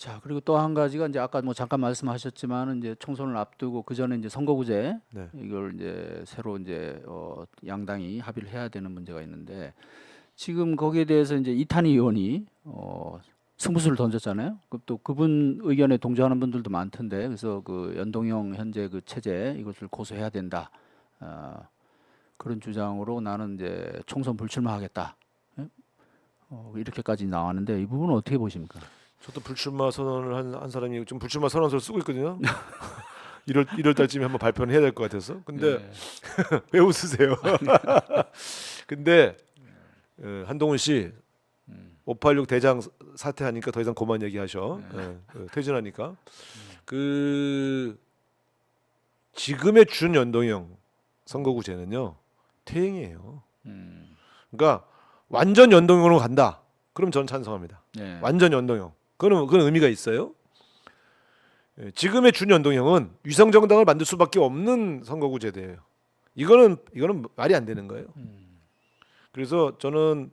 자, 그리고 또 한 가지가 이제 아까 뭐 잠깐 말씀하셨지만은 이제 총선을 앞두고 그 전에 이제 선거구제 네. 이걸 이제 새로 이제 양당이 합의를 해야 되는 문제가 있는데 지금 거기에 대해서 이제 이탄희 의원이 승부수를 던졌잖아요. 또 그분 의견에 동조하는 분들도 많던데 그래서 그 연동형 현재 그 체제 이것을 고수해야 된다. 그런 주장으로 나는 이제 총선 불출마하겠다. 예? 이렇게까지 나왔는데 이 부분은 어떻게 보십니까? 저도 불출마 선언을 한 사람이 좀 불출마 선언서를 쓰고 있거든요. 1월 달쯤에 한번 발표를 해야 될 것 같아서. 근데 예. 왜 웃으세요? 근데 한동훈 씨 586 대장 사퇴하니까 더 이상 그만 얘기하셔. 퇴진하니까. 그 지금의 준연동형 선거구제는요 퇴행이에요. 그러니까 완전 연동형으로 간다. 그럼 저는 찬성합니다. 예. 완전 연동형. 그건 의미가 있어요. 지금의 준연동형은 위성정당을 만들 수밖에 없는 선거구제도예요. 이거는 말이 안 되는 거예요. 그래서 저는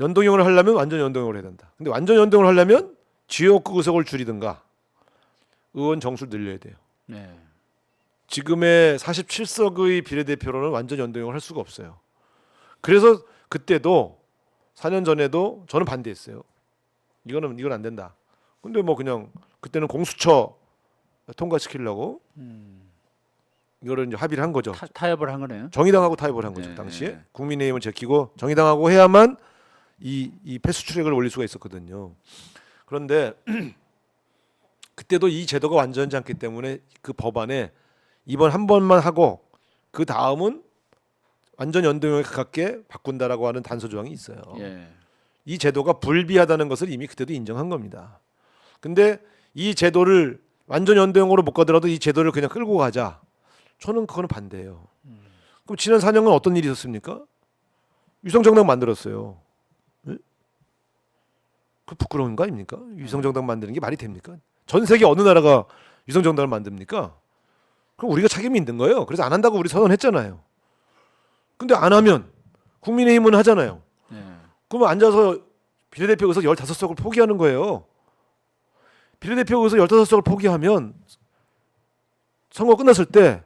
연동형을 하려면 완전 연동형으로 해야 된다. 근데 완전 연동을 하려면 지역구 의석을 줄이든가 의원 정수를 늘려야 돼요. 네. 지금의 47석의 비례대표로는 완전 연동형을 할 수가 없어요. 그래서 그때도 4년 전에도 저는 반대했어요. 이건 안 된다. 근데 뭐 그냥 그때는 공수처 통과시키려고 이거를 이제 합의를 한 거죠. 타협을 한 거네요. 정의당하고 타협을 한 거죠. 네, 당시에 네. 국민의힘을 제끼고 정의당하고 해야만 이 패스트 트랙을 올릴 수가 있었거든요. 그런데 그때도 이 제도가 완전하지 않기 때문에 그 법안에 이번 한 번만 하고 그 다음은 완전 연동형에 가깝게 바꾼다라고 하는 단서 조항이 있어요. 예. 이 제도가 불비하다는 것을 이미 그때도 인정한 겁니다. 근데 이 제도를 완전 연동형으로 못 가더라도 이 제도를 그냥 끌고 가자. 저는 그거는 반대예요. 그럼 지난 4년간 어떤 일이 있었습니까? 위성정당 만들었어요. 네? 그 부끄러운 거 아닙니까? 위성정당 만드는 게 말이 됩니까? 전 세계 어느 나라가 위성정당을 만듭니까? 그럼 우리가 책임이 있는 거예요. 그래서 안 한다고 우리 선언했잖아요. 근데 안 하면 국민의힘은 하잖아요. 예. 그러면 앉아서 비례대표 의석 15석을 포기하는 거예요. 비례대표 의석 15석을 포기하면 선거 끝났을 때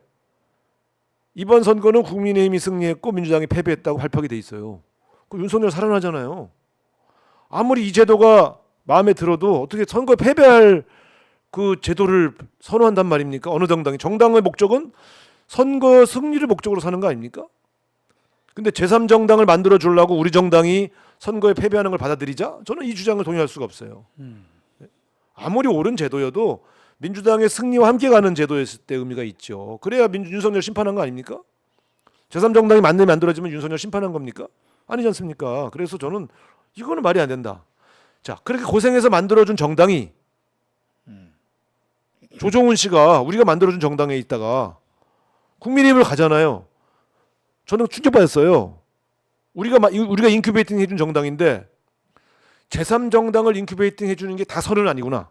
이번 선거는 국민의힘이 승리했고 민주당이 패배했다고 발표하게 돼 있어요. 그럼 윤석열 살아나잖아요. 아무리 이 제도가 마음에 들어도 어떻게 선거에 패배할 그 제도를 선호한단 말입니까? 어느 정당의 목적은 선거 승리를 목적으로 사는 거 아닙니까? 근데 제3정당을 만들어 주려고 우리 정당이 선거에 패배하는 걸 받아들이자? 저는 이 주장을 동의할 수가 없어요. 아무리 옳은 제도여도 민주당의 승리와 함께 가는 제도였을 때 의미가 있죠. 그래야 윤석열 심판한 거 아닙니까? 제3정당이 만들어지면 윤석열 심판한 겁니까? 아니지 않습니까? 그래서 저는 이거는 말이 안 된다. 자, 그렇게 고생해서 만들어준 정당이 조정훈 씨가 우리가 만들어준 정당에 있다가 국민의힘을 가잖아요. 저는 충격받았어요. 우리가 인큐베이팅 해준 정당인데 제3정당을 인큐베이팅 해주는 게 다 선은 아니구나.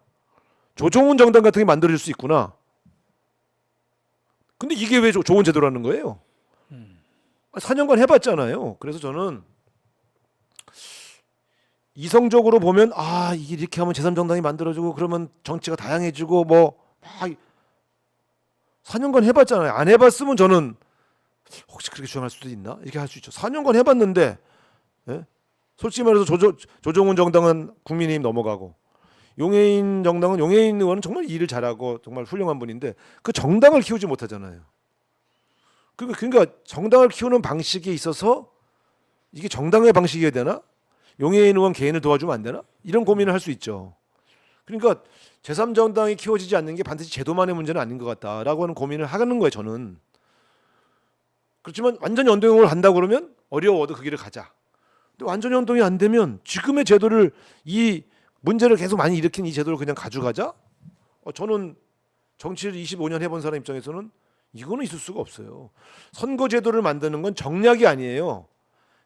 조정훈 정당 같은 게 만들어질 수 있구나. 근데 이게 왜 좋은 제도라는 거예요? 4년간 해봤잖아요. 그래서 저는 이성적으로 보면 이게 이렇게 하면 제3정당이 만들어지고 그러면 정치가 다양해지고 뭐 막 4년간 해봤잖아요. 안 해봤으면 저는 혹시 그렇게 주장할 수도 있나? 이렇게 할 수 있죠. 4년간 해봤는데 예? 솔직히 말해서 조정훈 정당은 국민의힘 넘어가고 용해인 정당은 용해인 의원은 정말 일을 잘하고 정말 훌륭한 분인데 그 정당을 키우지 못하잖아요. 그러니까 정당을 키우는 방식에 있어서 이게 정당의 방식이어야 되나? 용해인 의원 개인을 도와주면 안 되나? 이런 고민을 할 수 있죠. 그러니까 제3정당이 키워지지 않는 게 반드시 제도만의 문제는 아닌 것 같다라고 하는 고민을 하는 거예요. 저는. 그렇지만 완전 연동형을 한다고 그러면 어려워도 그 길을 가자. 근데 완전 연동이 안 되면 지금의 제도를 이 문제를 계속 많이 일으킨 이 제도를 그냥 가져가자? 저는 정치를 25년 해본 사람 입장에서는 이거는 있을 수가 없어요. 선거 제도를 만드는 건 정략이 아니에요.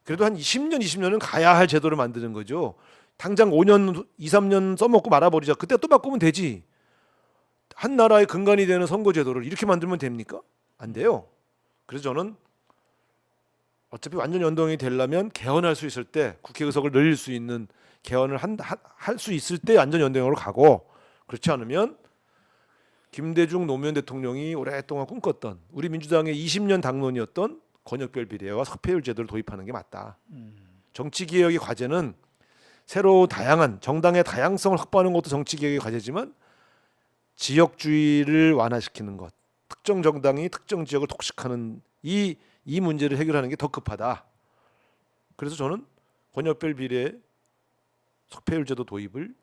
그래도 한 10년, 20년은 가야 할 제도를 만드는 거죠. 당장 5년, 2, 3년 써먹고 말아버리자. 그때 또 바꾸면 되지. 한 나라의 근간이 되는 선거 제도를 이렇게 만들면 됩니까? 안 돼요. 그래서 저는 어차피 완전 연동이 되려면 개헌할 수 있을 때 국회 의석을 늘릴 수 있는 개헌을 할 수 있을 때 완전 연동형으로 가고, 그렇지 않으면 김대중 노무현 대통령이 오랫동안 꿈꿨던 우리 민주당의 20년 당론이었던 권역별 비례와 석패율 제도를 도입하는 게 맞다. 정치 개혁의 과제는 새로 다양한 정당의 다양성을 확보하는 것도 정치 개혁의 과제지만 지역주의를 완화시키는 것, 특정 정당이 특정 지역을 독식하는 이 문제를 해결하는 게 더 급하다. 그래서 저는 권역별 비례 석패율 제도 도입을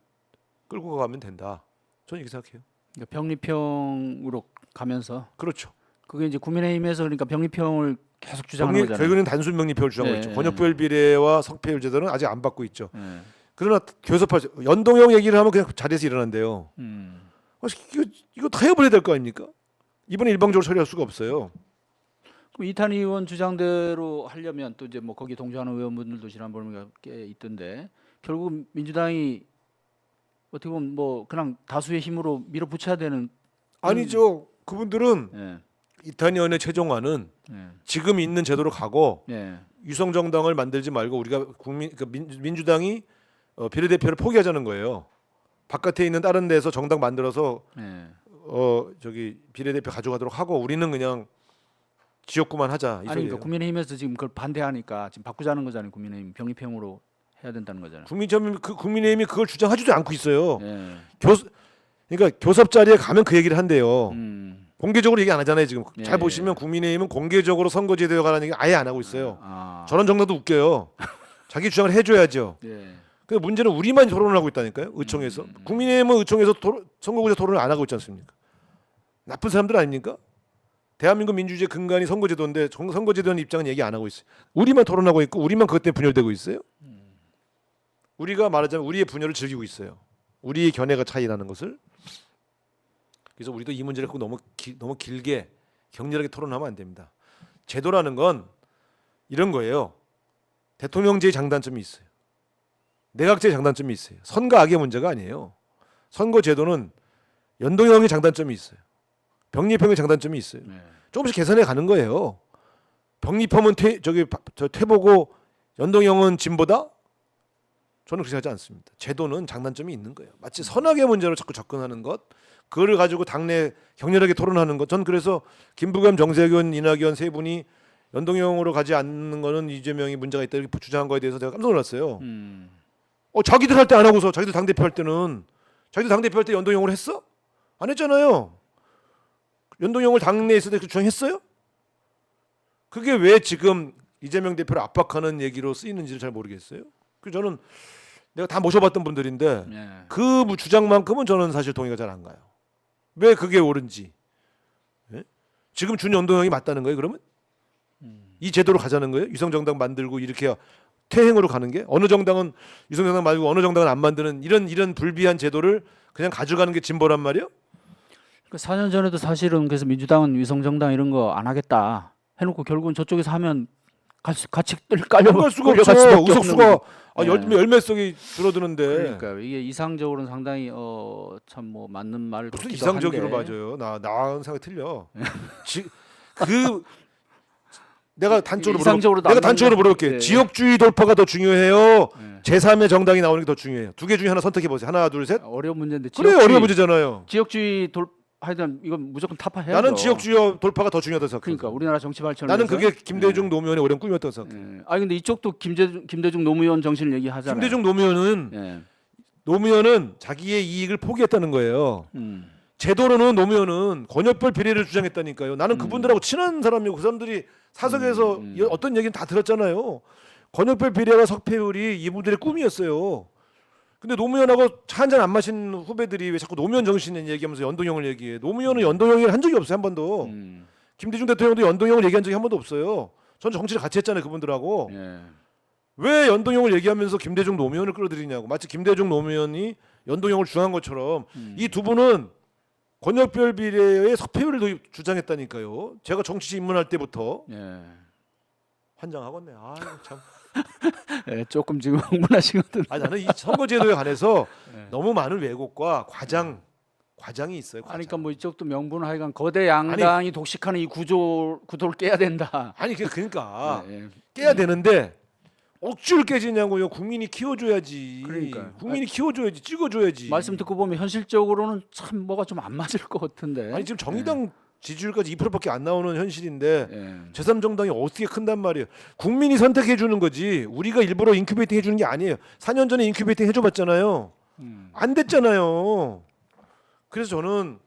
끌고 가면 된다. 저는 이렇게 생각해요. 그러니까 병립형으로 가면서 그렇죠. 그게 이제 국민의힘에서 그러니까 병립형을 계속 주장하는 거잖아요. 결국에는 단순 병립형을 주장하고 네, 있죠. 네. 권역별 비례와 석패율 제도는 아직 안 받고 있죠. 네. 그러나 교섭하죠. 연동형 얘기를 하면 그냥 자리에서 일어난대요. 이거 타협을 해야 될 거 아닙니까? 이번에 일방적으로 처리할 수가 없어요. 그럼 이탄희 의원 주장대로 하려면 또 이제 뭐 거기 동조하는 의원분들도 지난번에 꽤 있던데 결국 민주당이 어떻게 보면 뭐 그냥 다수의 힘으로 밀어붙여야 되는 아니죠. 그분들은 예. 이탄희 의원의 최종화는 예. 지금 있는 제도로 가고 예. 유성 정당을 만들지 말고 우리가 민주당이 비례대표를 포기하자는 거예요. 바깥에 있는 다른 데서 정당 만들어서 예. 저기 비례대표 가져가도록 하고 우리는 그냥 지역구만 하자 이 아니 소리예요. 그러니까 국민의힘에서 지금 그걸 반대하니까 지금 바꾸자는 거잖아요. 국민의힘 병립형으로 해야 된다는 거잖아요. 국민의힘이 그걸 주장하지도 않고 있어요. 예. 그러니까 교섭 자리에 가면 그 얘기를 한대요. 공개적으로 얘기 안 하잖아요 지금. 예, 잘 보시면 국민의힘은 공개적으로 선거제도에 관한 얘기 아예 안 하고 있어요. 아. 저런 정당도 웃겨요. 자기 주장을 해줘야죠. 예. 근데 문제는 우리만 토론을 하고 있다니까요. 의총에서. 국민의힘은 의총에서 선거구제 토론을 안 하고 있지 않습니까? 나쁜 사람들 아닙니까? 대한민국 민주주의 근간이 선거제도인데 선거제도는 입장은 얘기 안 하고 있어요. 우리만 토론하고 있고 우리만 그것 때문에 분열되고 있어요. 우리가 말하자면 우리의 분열을 즐기고 있어요. 우리의 견해가 차이라는 것을. 그래서 우리도 이 문제를 갖고 너무 길게 격렬하게 토론하면 안 됩니다. 제도라는 건 이런 거예요. 대통령제의 장단점이 있어요. 내각제의 장단점이 있어요. 선과 악의 문제가 아니에요. 선거제도는 연동형의 장단점이 있어요. 병립형의 장단점이 있어요. 네. 조금씩 개선해 가는 거예요. 병립형은 퇴보고 연동형은 진보다? 저는 그렇게 생각하지 않습니다. 제도는 장단점이 있는 거예요. 마치 선악의 문제로 자꾸 접근하는 것, 그거를 가지고 당내 격렬하게 토론하는 것. 전 그래서 김부겸, 정세균, 이낙연 세 분이 연동형으로 가지 않는 거는 이재명이 문제가 있다 이렇게 주장한 거에 대해서 제가 깜짝 놀랐어요. 자기들 할 때 안 하고서 자기들 당대표 할 때는 자기들 당대표 할 때 연동형으로 했어? 안 했잖아요. 연동형을 당내에 있을 때 주장했어요? 그게 왜 지금 이재명 대표를 압박하는 얘기로 쓰이는지를 잘 모르겠어요. 그래서 저는 내가 다 모셔봤던 분들인데 예. 그 주장만큼은 저는 사실 동의가 잘 안 가요. 왜 그게 옳은지. 예? 지금 준연동형이 맞다는 거예요. 그러면 이 제도로 가자는 거예요. 유성정당 만들고 이렇게 퇴행으로 가는 게 어느 정당은 유성정당 말고 어느 정당은 안 만드는 이런 불비한 제도를 그냥 가져가는 게 진보란 말이에요. 그 4년 전에도 사실은 그래서 민주당은 위성정당 이런 거 안 하겠다 해놓고 결국은 저쪽에서 하면 같이 깔려 갈 수가 끌려갈 없죠. 수밖에 의석수가 없는 열몇 석이 줄어드는데 그러니까 이게 이상적으로는 상당히 참 뭐 맞는 말 무슨 같기도 이상적으로 한데. 맞아요. 나 생각 틀려. 그 내가 단적으로 이상적으로도 내가 안 단적으로 맞는- 물어볼게. 네. 지역주의 돌파가 더 중요해요. 네. 제3의 정당이 나오는 게 더 중요해요. 두 개 중에 하나 선택해 보세요. 하나, 둘, 셋. 어려운 문제인데 그래 어려운 문제잖아요. 지역주의 하여튼 이건 무조건 타파해야죠. 나는 지역주의 돌파가 더 중요하다고 생각해. 그러니까 우리나라 정치 발전을 나는 위해서. 그게 김대중 노무현의 오랜 꿈이었다고 생각해. 아니 근데 이쪽도 김대중 노무현 정신을 얘기하잖아요. 김대중 노무현은 예. 자기의 이익을 포기했다는 거예요. 음. 제도로는 노무현은 권역별 비례를 주장했다니까요. 나는 그분들하고 친한 사람이고 그 사람들이 사석에서 어떤 얘기는 다 들었잖아요. 권역별 비례와 석패율이 이분들의 꿈이었어요. 근데 노무현하고 차 한잔 안 마신 후배들이 왜 자꾸 노무현 정신 얘기하면서 연동형을 얘기해. 노무현은 연동형을 한 적이 없어요. 한 번도. 김대중 대통령도 연동형을 얘기한 적이 한 번도 없어요. 전 정치를 같이 했잖아요. 그분들하고. 예. 왜 연동형을 얘기하면서 김대중 노무현을 끌어들이냐고. 마치 김대중 노무현이 연동형을 주장한 것처럼 이 두 분은 권역별 비례의 석패율을 주장했다니까요. 제가 정치 입문할 때부터 예. 환장하겠네. 아 참. 예, 조금 지금 흥분하신 것 같은데. 나는 이 선거제도에 관해서 네. 너무 많은 왜곡과 과장이 있어요. 과장. 그러니까 뭐 이쪽도 명분은 하여간 거대 양당이 독식하는 이 구도를 깨야 된다. 아니 그러니까 예, 예. 깨야 되는데 억지를 깨지냐고요. 국민이 키워줘야지. 그러니까요. 국민이 키워줘야지. 찍어줘야지. 말씀 듣고 보면 현실적으로는 참 뭐가 좀 안 맞을 것 같은데. 아니 지금 정의당 지지율까지 2%밖에 안 나오는 현실인데 예. 제3정당이 어떻게 큰단 말이에요. 국민이 선택해 주는 거지. 우리가 일부러 인큐베이팅 해주는 게 아니에요. 4년 전에 인큐베이팅 해줘봤잖아요. 안 됐잖아요. 그래서 저는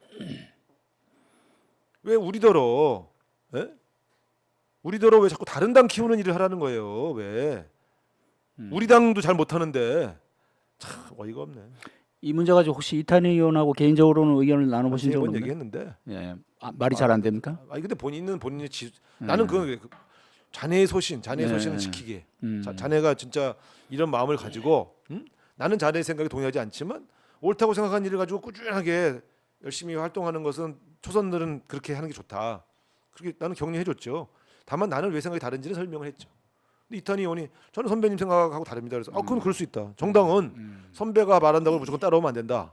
왜 우리더러 우리더러 왜 자꾸 다른 당 키우는 일을 하라는 거예요. 왜 우리 당도 잘 못하는데 참 어이가 없네. 이 문제 가지고 혹시 이탄희 의원하고 개인적으로는 의견을 나눠보신 적은 번 없나요? 얘기했는데 예. 말이 잘 안 됩니까? 아니 근데 본인은 본인의 나는 그 자네의 소신, 자네의 네. 소신을 지키게. 음. 자네가 진짜 이런 마음을 가지고 나는 자네의 생각에 동의하지 않지만 옳다고 생각하는 일을 가지고 꾸준하게 열심히 활동하는 것은 초선들은 그렇게 하는 게 좋다. 그렇게 나는 격려해줬죠. 다만 나는 왜 생각이 다른지는 설명을 했죠. 근데 이탄희 의원이 저는 선배님 생각하고 다릅니다. 그래서 그건 그럴 수 있다. 정당은 선배가 말한다고 무조건 따라오면 안 된다.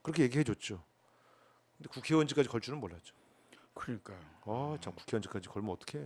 그렇게 얘기해줬죠. 근데 국회의원직까지 걸 줄은 몰랐죠. 그러니까요. 참 국회의원직까지 걸면 어떡해.